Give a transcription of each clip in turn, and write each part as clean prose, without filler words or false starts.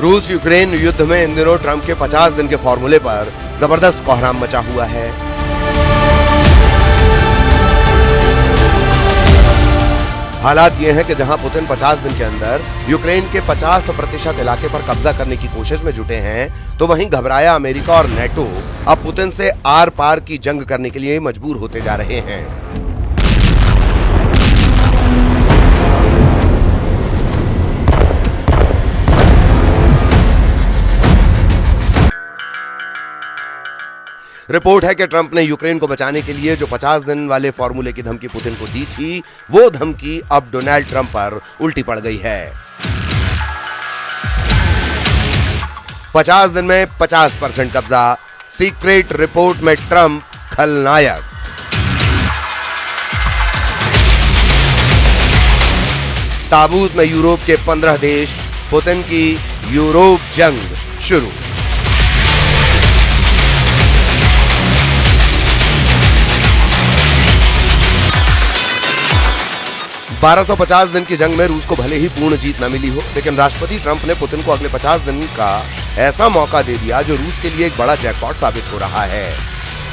रूस यूक्रेन युद्ध में इन दिनों ट्रंप के 50 दिन के फॉर्मूले पर जबरदस्त कोहराम मचा हुआ है। हालात ये हैं कि जहां पुतिन 50 दिन के अंदर यूक्रेन के 50% इलाके पर कब्जा करने की कोशिश में जुटे हैं, तो वहीं घबराया अमेरिका और नेटो अब पुतिन से आर पार की जंग करने के लिए मजबूर होते जा रहे हैं। रिपोर्ट है कि ट्रंप ने यूक्रेन को बचाने के लिए जो 50 दिन वाले फॉर्मूले की धमकी पुतिन को दी थी, वो धमकी अब डोनाल्ड ट्रंप पर उल्टी पड़ गई है। 50 दिन में 50% कब्जा, सीक्रेट रिपोर्ट में ट्रंप खलनायक। ताबूत में यूरोप के 15 देश, पुतिन की यूरोप जंग शुरू। $1250 दिन की जंग में रूस को भले ही पूर्ण जीत न मिली हो, लेकिन राष्ट्रपति ट्रंप ने पुतिन को अगले 50 दिन का ऐसा मौका दे दिया जो रूस के लिए एक बड़ा जैकपॉट साबित हो रहा है।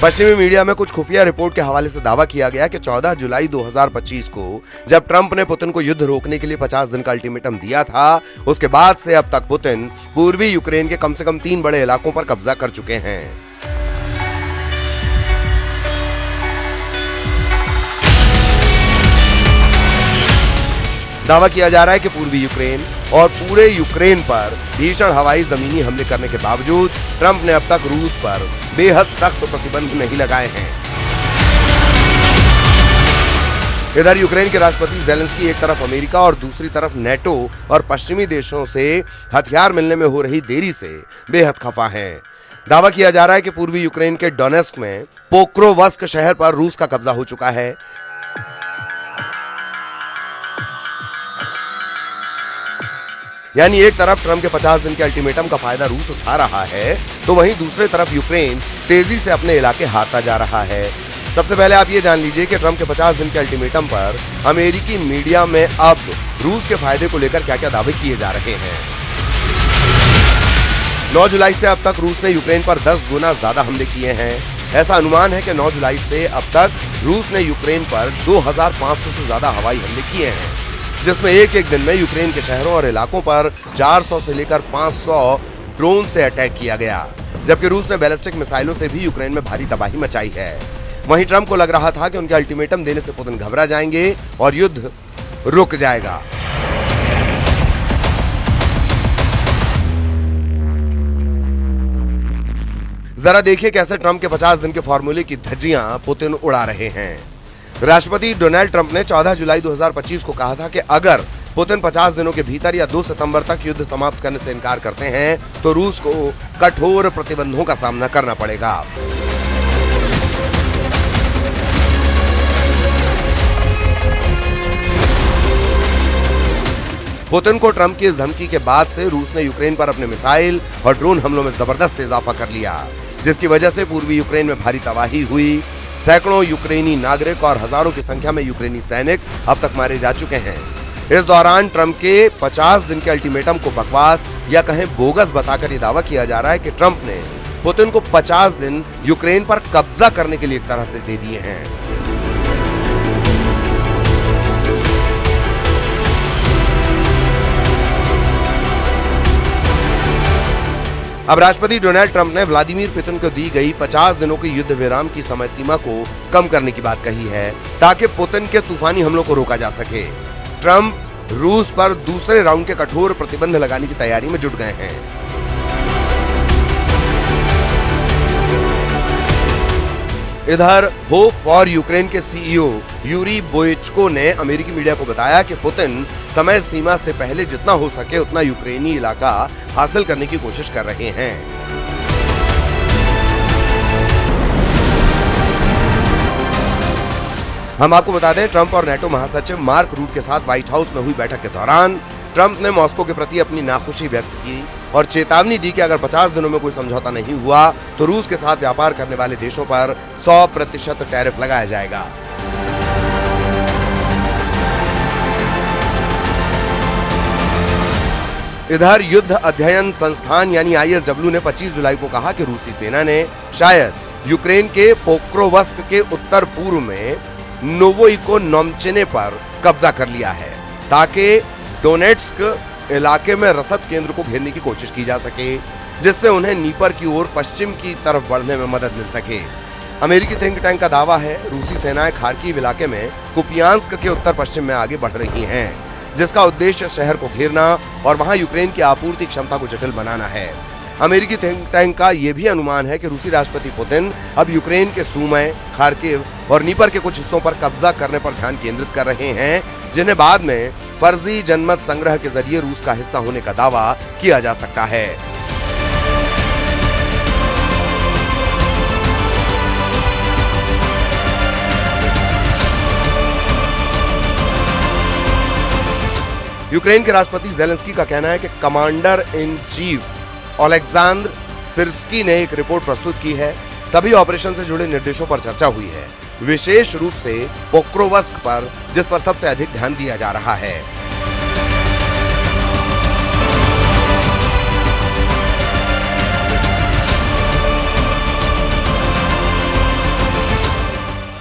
पश्चिमी मीडिया में कुछ खुफिया रिपोर्ट के हवाले से दावा किया गया कि 14 जुलाई 2025 को जब ट्रंप ने पुतिन को युद्ध रोकने के लिए 50 दिन का अल्टीमेटम दिया था, उसके बाद से अब तक पुतिन पूर्वी यूक्रेन के कम से कम 3 बड़े इलाकों पर कब्जा कर चुके हैं। दावा किया जा रहा है कि पूर्वी यूक्रेन और पूरे यूक्रेन पर भीषण हवाई जमीनी हमले करने के बावजूद ट्रंप ने अब तक रूस पर बेहद सख्त प्रतिबंध नहीं लगाए हैं। इधर यूक्रेन के राष्ट्रपति ज़ेलेंस्की एक तरफ अमेरिका और दूसरी तरफ नेटो और पश्चिमी देशों से हथियार मिलने में हो रही देरी से बेहद खफा हैं। दावा किया जा रहा है कि पूर्वी यूक्रेन के डोनेस्क में पोक्रोवस्क शहर पर रूस का कब्जा हो चुका है। यानी एक तरफ ट्रंप के 50 दिन के अल्टीमेटम का फायदा रूस उठा रहा है, तो वहीं दूसरी तरफ यूक्रेन तेजी से अपने इलाके हारता जा रहा है। सबसे पहले आप ये जान लीजिए कि ट्रंप के 50 दिन के अल्टीमेटम पर अमेरिकी मीडिया में अब रूस के फायदे को लेकर क्या क्या दावे किए जा रहे हैं। 9 जुलाई से अब तक रूस ने यूक्रेन पर 10 गुना ज्यादा हमले किए हैं। ऐसा अनुमान है कि 9 जुलाई से अब तक रूस ने यूक्रेन पर 2500 से ज्यादा हवाई हमले किए हैं, जिसमें एक दिन में यूक्रेन के शहरों और इलाकों पर 400 से लेकर 500 ड्रोन से अटैक किया गया, जबकि रूस ने बैलिस्टिक मिसाइलों से भी यूक्रेन में भारी तबाही मचाई है। वहीं ट्रंप को लग रहा था कि उनके अल्टीमेटम देने से पुतिन घबरा जाएंगे और युद्ध रुक जाएगा। जरा देखिए कैसे ट्रंप के 50 दिन के फॉर्मूले की धज्जियां पुतिन उड़ा रहे हैं। राष्ट्रपति डोनाल्ड ट्रंप ने 14 जुलाई 2025 को कहा था कि अगर पुतिन 50 दिनों के भीतर या 2 सितंबर तक युद्ध समाप्त करने से इनकार करते हैं तो रूस को कठोर प्रतिबंधों का सामना करना पड़ेगा। पुतिन को ट्रंप की इस धमकी के बाद से रूस ने यूक्रेन पर अपने मिसाइल और ड्रोन हमलों में जबरदस्त इजाफा कर लिया, जिसकी वजह से पूर्वी यूक्रेन में भारी तबाही हुई। सैकड़ों यूक्रेनी नागरिक और हजारों की संख्या में यूक्रेनी सैनिक अब तक मारे जा चुके हैं। इस दौरान ट्रंप के 50 दिन के अल्टीमेटम को बकवास या कहें बोगस बताकर यह दावा किया जा रहा है कि ट्रंप ने पुतिन को 50 दिन यूक्रेन पर कब्जा करने के लिए एक तरह से दे दिए हैं। अब राष्ट्रपति डोनाल्ड ट्रंप ने व्लादिमीर पुतिन को दी गई 50 दिनों की युद्ध विराम की समय सीमा को कम करने की बात कही है, ताकि पुतिन के तूफानी हमलों को रोका जा सके। ट्रंप रूस पर दूसरे राउंड के कठोर प्रतिबंध लगाने की तैयारी में जुट गए हैं। इधर होप फॉर यूक्रेन के सीईओ यूरी बोइचको ने अमेरिकी मीडिया को बताया कि पुतिन समय सीमा से पहले जितना हो सके उतना यूक्रेनी इलाका हासिल करने की कोशिश कर रहे हैं। हम आपको बता दें, ट्रंप और नेटो महासचिव मार्क रूट के साथ व्हाइट हाउस में हुई बैठक के दौरान ट्रंप ने मॉस्को के प्रति अपनी नाखुशी व्यक्त की और चेतावनी दी कि अगर 50 दिनों में कोई समझौता नहीं हुआ तो रूस के साथ व्यापार करने वाले देशों पर 100% टैरिफ लगाया जाएगा। इधर युद्ध अध्ययन संस्थान यानी ISW ने 25 जुलाई को कहा कि रूसी सेना ने शायद यूक्रेन के पोक्रोवस्क के उत्तर पूर्व में नोवोइकोनोमचेने पर कब्जा कर लिया है ताकि डोनेट्स्क इलाके में रसद केंद्र को घेरने की कोशिश की जा सके, जिससे उन्हें नीपर की ओर पश्चिम की तरफ बढ़ने में मदद मिल सके। अमेरिकी थिंक टैंक का दावा है रूसी सेनाएं खार्किव इलाके में कुपियांस्क के उत्तर पश्चिम में आगे बढ़ रही हैं, जिसका उद्देश्य शहर को घेरना और वहां यूक्रेन की आपूर्ति क्षमता को जटिल बनाना है। अमेरिकी थिंक टैंक का यह भी अनुमान है कि रूसी राष्ट्रपति पुतिन अब यूक्रेन के सुमय, खार्किव और नीपर के कुछ हिस्सों पर कब्जा करने पर ध्यान केंद्रित कर रहे हैं, जिन्हें बाद में फर्जी जनमत संग्रह के जरिए रूस का हिस्सा होने का दावा किया जा सकता है। यूक्रेन के राष्ट्रपति जेलेंस्की का कहना है कि commander in chief Oleksandr Syrskyi ने एक रिपोर्ट प्रस्तुत की है। सभी ऑपरेशन से जुड़े निर्देशों पर चर्चा हुई है, विशेष रूप से पोक्रोवस्क पर, जिस पर सबसे अधिक ध्यान दिया जा रहा है।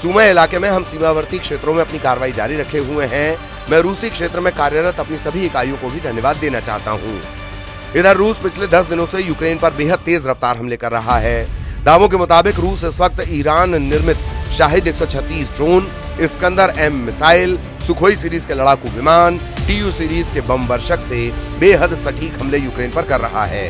सुमय इलाके में हम सीमावर्ती क्षेत्रों में अपनी कार्रवाई जारी रखे हुए हैं। मैं रूसी क्षेत्र में कार्यरत अपनी सभी इकाइयों को भी धन्यवाद देना चाहता हूं। इधर रूस पिछले 10 दिनों से यूक्रेन पर बेहद तेज रफ्तार हमले कर रहा है। दावों के मुताबिक रूस इस वक्त ईरान निर्मित Shahid 136 drone, Iskander M missile, Sukhoi series के लड़ाकू विमान, TU सीरीज के बम वर्षक से बेहद सटीक हमले यूक्रेन पर कर रहा है।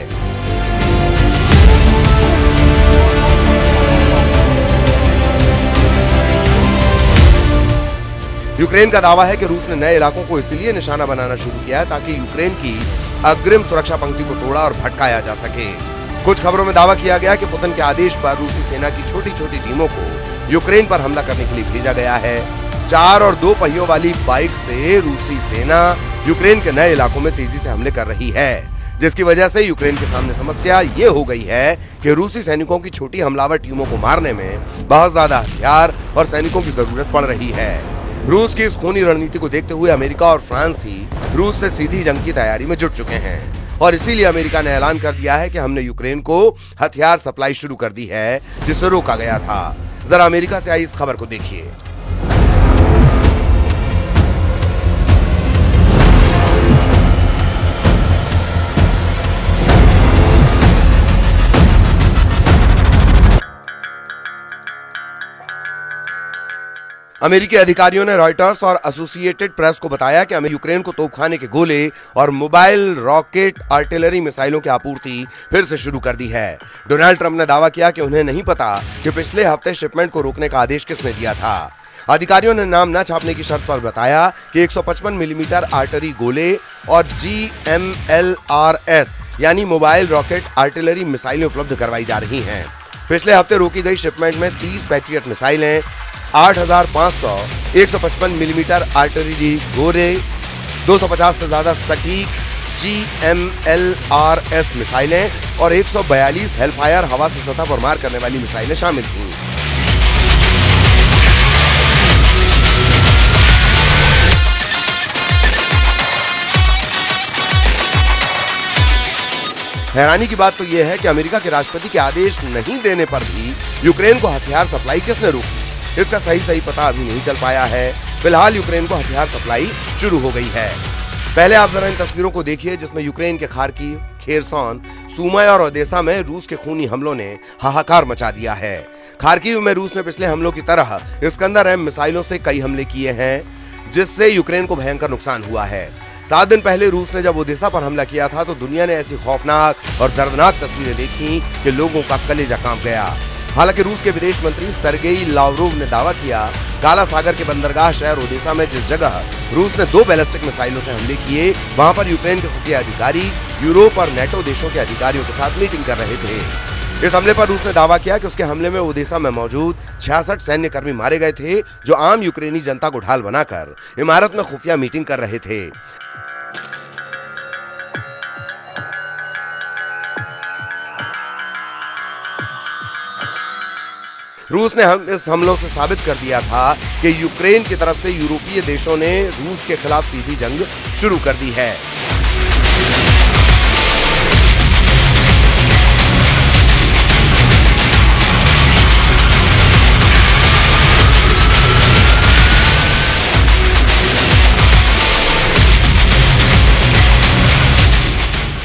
यूक्रेन का दावा है कि रूस ने नए इलाकों को इसलिए निशाना बनाना शुरू किया है ताकि यूक्रेन की अग्रिम सुरक्षा पंक्ति को तोड़ा और भटकाया जा सके। कुछ खबरों में दावा किया गया कि पुतिन के आदेश पर रूसी सेना की छोटी छोटी टीमों को यूक्रेन पर हमला करने के लिए भेजा गया है। 4 और 2 पहियों वाली बाइक से रूसी सेना यूक्रेन के नए इलाकों में तेजी से हमले कर रही है, जिसकी वजह से यूक्रेन के सामने समस्या ये हो गई है कि रूसी सैनिकों की छोटी हमलावर टीमों को मारने में बहुत ज्यादा हथियार और सैनिकों की जरूरत पड़ रही है। रूस की इस खूनी रणनीति को देखते हुए अमेरिका और फ्रांस ही रूस से सीधी जंग की तैयारी में जुट चुके हैं और इसीलिए अमेरिका ने ऐलान कर दिया है कि हमने यूक्रेन को हथियार सप्लाई शुरू कर दी है, जिसे रोका गया था। जरा अमेरिका से आई इस खबर को देखिए। अमेरिकी अधिकारियों ने रॉयटर्स और एसोसिएटेड प्रेस को बताया कि हमें यूक्रेन को तोपखाने के गोले और मोबाइल रॉकेट आर्टिलरी मिसाइलों की आपूर्ति फिर से शुरू कर दी है। डोनाल्ड ट्रंप ने दावा किया कि उन्हें नहीं पता कि पिछले हफ्ते शिपमेंट को रोकने का आदेश किसने दिया था। अधिकारियों ने नाम न छापने की शर्त पर बताया कि 155 मिलीमीटर आर्टरी गोले और GMLRS यानी मोबाइल रॉकेट आर्टिलरी मिसाइलें उपलब्ध करवाई जा रही हैं। पिछले हफ्ते रोकी गई शिपमेंट में 30 पैट्रियट मिसाइलें, 8500 155 मिलीमीटर आर्टिलरी गोले, 250 से ज्यादा सटीक GMLRS मिसाइलें और 142 हेलफायर हवा से सतह पर मार करने वाली मिसाइलें शामिल थीं। हैरानी की बात तो यह है कि अमेरिका के राष्ट्रपति के आदेश नहीं देने पर भी यूक्रेन को हथियार सप्लाई किसने रोकी, इसका सही पता अभी नहीं चल पाया है। फिलहाल यूक्रेन को हथियार सप्लाई शुरू हो गई है। पहले आप जरा इन तस्वीरों को देखिए जिसमें यूक्रेन के खार्किव, खेरसोन, सुमय और ओदेसा में रूस के खूनी हमलों ने हाहाकार मचा दिया है। खार्किव में रूस ने पिछले हमलों की तरह इस्कंदर M मिसाइलों से कई हमले किए हैं, जिससे यूक्रेन को भयंकर नुकसान हुआ है। 7 दिन पहले रूस ने जब ओदेसा पर हमला किया था तो दुनिया ने ऐसी खौफनाक और दर्दनाक तस्वीरें देखी कि लोगों का कलेजा कांप गया। हालांकि रूस के विदेश मंत्री सर्गेई लावरोव ने दावा किया काला सागर के बंदरगाह शहर ओदेसा में जिस जगह रूस ने 2 बैलिस्टिक मिसाइलों से हमले किए, वहां पर यूक्रेन के खुफिया अधिकारी यूरोप और नेटो देशों के अधिकारियों के साथ मीटिंग कर रहे थे। इस हमले पर रूस ने दावा किया कि उसके हमले में ओदेसा में मौजूद 66 सैन्य कर्मी मारे गए थे, जो आम यूक्रेनी जनता को ढाल बनाकर इमारत में खुफिया मीटिंग कर रहे थे। रूस ने इस हमलों से साबित कर दिया था कि यूक्रेन की तरफ से यूरोपीय देशों ने रूस के खिलाफ सीधी जंग शुरू कर दी है।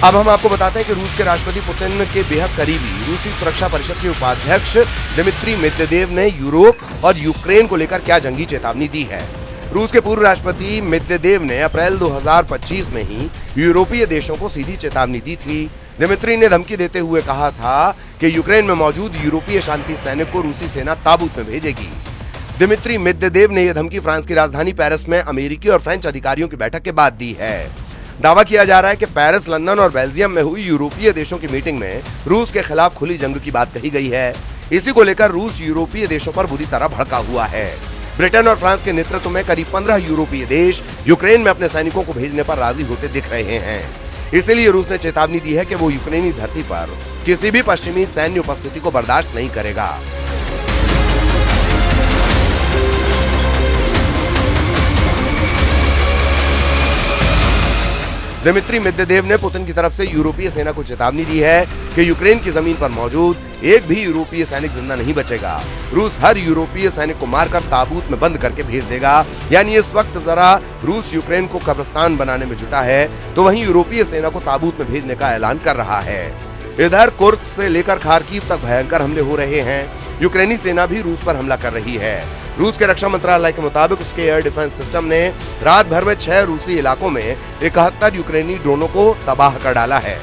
अब हम आपको बताते हैं कि रूस के राष्ट्रपति पुतिन के बेहद करीबी रूसी सुरक्षा परिषद के उपाध्यक्ष दिमित्री मेदवेदेव ने यूरोप और यूक्रेन को लेकर क्या जंगी चेतावनी दी है। रूस के पूर्व राष्ट्रपति मेदवेदेव ने अप्रैल 2025 में ही यूरोपीय देशों को सीधी चेतावनी दी थी। दिमित्री ने धमकी देते हुए कहा था कि यूक्रेन में मौजूद यूरोपीय शांति सैनिक को रूसी सेना ताबूत में भेजेगी। दिमित्री मेदवेदेव ने यह धमकी फ्रांस की राजधानी पेरिस में अमेरिकी और फ्रेंच अधिकारियों की बैठक के बाद दी है। दावा किया जा रहा है कि पेरिस, लंदन और बेल्जियम में हुई यूरोपीय देशों की मीटिंग में रूस के खिलाफ खुली जंग की बात कही गई है। इसी को लेकर रूस यूरोपीय देशों पर बुरी तरह भड़का हुआ है। ब्रिटेन और फ्रांस के नेतृत्व में करीब 15 यूरोपीय देश यूक्रेन में अपने सैनिकों को भेजने पर राजी होते दिख रहे हैं। इसलिए रूस ने चेतावनी दी है कि वो यूक्रेनी धरती पर किसी भी पश्चिमी सैन्य उपस्थिति को बर्दाश्त नहीं करेगा। दिमित्री मेदवेदेव ने पुतिन की तरफ से यूरोपीय सेना को चेतावनी दी है कि यूक्रेन की जमीन पर मौजूद एक भी यूरोपीय सैनिक जिंदा नहीं बचेगा। रूस हर यूरोपीय सैनिक को मारकर ताबूत में बंद करके भेज देगा। यानी इस वक्त जरा रूस यूक्रेन को कब्रिस्तान बनाने में जुटा है, तो वहीं यूरोपीय सेना को ताबूत में भेजने का ऐलान कर रहा है। इधर कुर्स्क से लेकर खार्किव तक भयंकर हमले हो रहे हैं। यूक्रेनी सेना भी रूस पर हमला कर रही है। रूस के रक्षा मंत्रालय के मुताबिक उसके एयर डिफेंस सिस्टम ने रात भर में 6 रूसी इलाकों में 71 यूक्रेनी ड्रोनों को तबाह कर डाला है।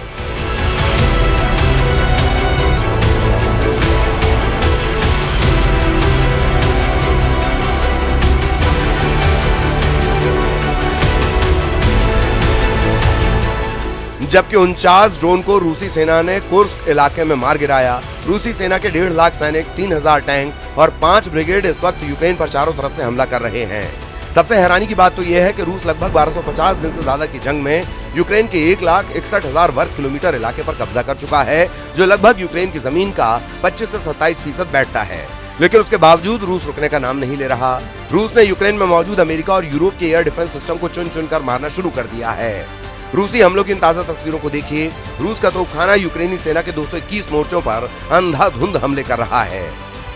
जबकि 49 ड्रोन को रूसी सेना ने कुर्स्क इलाके में मार गिराया। रूसी सेना के 1.5 लाख सैनिक, 3000 टैंक और 5 ब्रिगेड इस वक्त यूक्रेन पर चारों तरफ से हमला कर रहे हैं। सबसे हैरानी की बात तो यह है कि रूस लगभग 1250 दिन से ज्यादा की जंग में यूक्रेन के 1,61,000 वर्ग किलोमीटर इलाके पर कब्जा कर चुका है, जो लगभग यूक्रेन की जमीन का 25 से 27% बैठता है। लेकिन उसके बावजूद रूस रुकने का नाम नहीं ले रहा। रूस ने यूक्रेन में मौजूद अमेरिका और यूरोप के एयर डिफेंस सिस्टम को चुन चुन कर मारना शुरू कर दिया है। रूसी हमलों की इन ताजा तस्वीरों को देखिए। रूस का तोपखाना यूक्रेनी सेना के 221 मोर्चों पर अंधाधुंध हमले कर रहा है।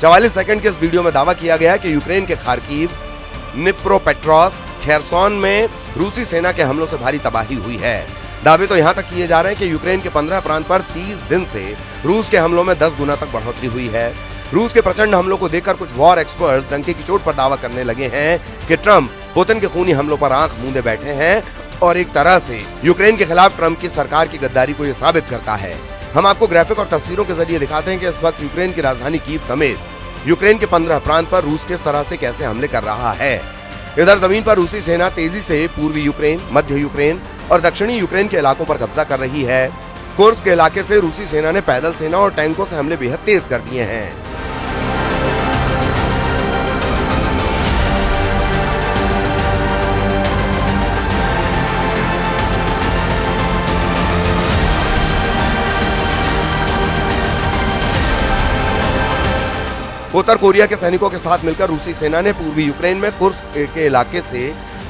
44 सेकंड के इस वीडियो में दावा किया गया कि यूक्रेन के खार्किव, निप्रोपेट्रोव्स्क, खेरसोन में रूसी सेना के हमलों से भारी तबाही हुई है। दावे तो यहाँ तक किए जा रहे हैं कि यूक्रेन के 15 प्रांत पर 30 दिन से रूस के हमलों में 10 गुना तक बढ़ोतरी हुई है। रूस के प्रचंड हमलों को देखकर कुछ वॉर एक्सपर्ट्स डंके की चोट पर दावा करने लगे हैं कि ट्रंप पुतिन के खूनी हमलों पर आंख मूंदे बैठे हैं और एक तरह से यूक्रेन के खिलाफ ट्रंप की सरकार की गद्दारी को ये साबित करता है। हम आपको ग्राफिक और तस्वीरों के जरिए दिखाते हैं कि इस वक्त यूक्रेन की राजधानी कीव समेत यूक्रेन के 15 प्रांत पर रूस किस तरह से कैसे हमले कर रहा है। इधर जमीन पर रूसी सेना तेजी से पूर्वी यूक्रेन, मध्य यूक्रेन और दक्षिणी यूक्रेन के इलाकों पर कब्जा कर रही है। कुर्स्क के इलाके से रूसी सेना ने पैदल सेना और टैंकों से हमले बेहद तेज कर दिए हैं। उत्तर कोरिया के सैनिकों के साथ मिलकर रूसी सेना ने पूर्वी यूक्रेन में कुर्स्क के इलाके से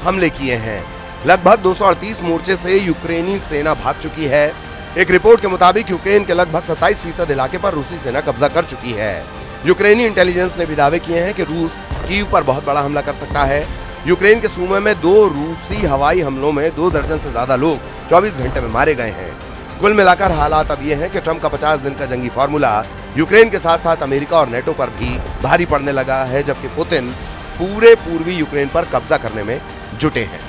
हमले किए हैं। लगभग 238 मोर्चे से यूक्रेनी सेना भाग चुकी है। एक रिपोर्ट के मुताबिक यूक्रेन के लगभग 27% इलाके पर रूसी सेना कब्जा कर चुकी है। यूक्रेनी इंटेलिजेंस ने भी दावे किए हैं कि रूस कीव पर बहुत बड़ा हमला कर सकता है। यूक्रेन के सूमे में 2 रूसी हवाई हमलों में 2 दर्जन से ज्यादा लोग 24 घंटे में मारे गए हैं। कुल मिलाकर हालात अब ये हैं कि ट्रंप का 50 दिन का जंगी फॉर्मूला यूक्रेन के साथ साथ अमेरिका और नेटो पर भी भारी पड़ने लगा है, जबकि पुतिन पूरे पूर्वी यूक्रेन पर कब्जा करने में जुटे हैं।